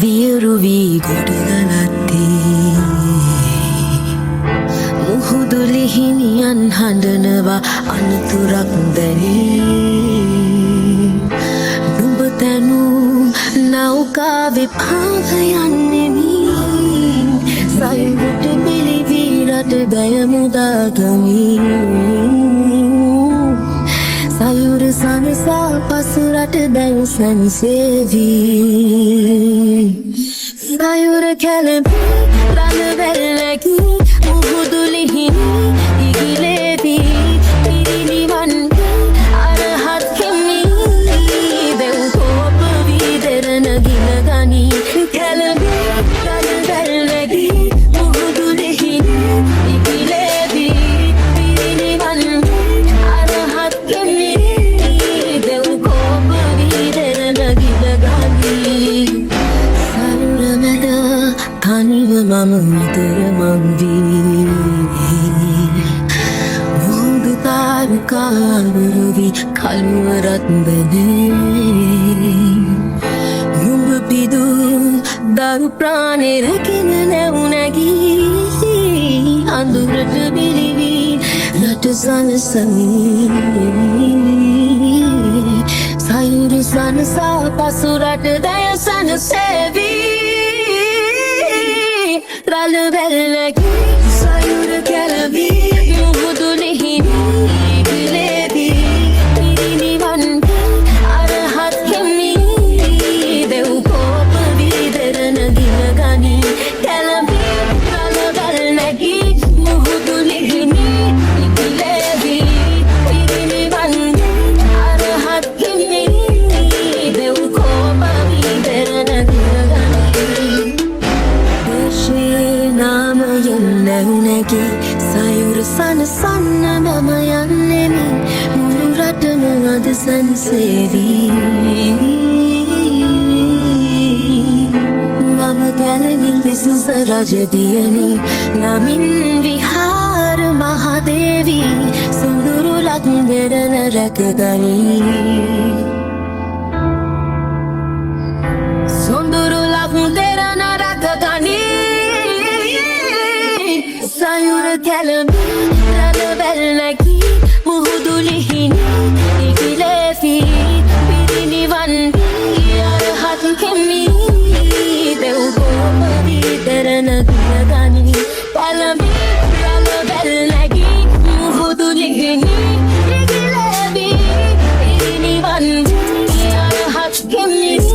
වියරු වී ගොඩගලත්තේ මුහුදු ලිහිණියන් හඬනවා අනතුරක් දැනේ නුඹ තැනූ නෞකාවේ පාව යන්නෙමි සයුරට බිලිවී රට බැය මුදාගමි සයුර සනසා පසු රට දැන් සැනසේවී සයුර කැළඹී රළ වැල්ලකි මුහුදු ලිහිණි ඉගිලේවී පිරිනිවන් අරහත් හිමි දෙව් කෝප වී දෙරණ ගිල ගනී කැළඹී රළ වැල්ලකි මුහුදු ලිහිණි ඉගිලේවී පිරිනිවන් අරහත් හිමි දෙව් කෝප වී දෙරණ ගිල ගනී සයුර මැද තනිව මම විතර මං වී මුහුදු තාරුකාවරුවි කළුවරත් බැඳේ නුඹ පිදු දරු ප්‍රාණේ රැගෙන නැවුනැගී අඳුරට බිලිවී රට සනසමී සයුර සනසා පසු රට දැය සනසේවී රළ වැල්ලකි සයුර කැළඹී මුහුදු ලිහිණි ඉගිලේවී පිරිනිවන් අරහත් හිමි දෙව් කෝප වී දෙරණ ගිල ගනී කැළඹී රළ වැල්ලකි මුහුදු ලිහිණි ඉගිලේවී පිරිනිවන් අරහත් හිමි දෙව් කෝප වී දෙරණ ගිල ගනී නාමයෙන් නැවුනැගී සයුර සනසන්න මම යන්නෙමි මුළු රටම අද සැනසේවී මම ගැලවිල් විසුස රජදියණි නමින් විහාර මහදේවී සොඳුරුලක් දෙරණ රැකගනී සොඳුරුලක් දෙරණ රැකගනී සයුර කැළඹී රළ වැල්ලකි මුහුදු ලිහිණි ඉගිලේවී පිරිනිවන් අරහත් හිමි දෙව් කෝප වී දෙරණ ගිල ගනී කැළඹී රළ වැල්ලකි මුහුදු ලිහිණි ඉගිලේවී පිරිනිවන් අරහත් හිමි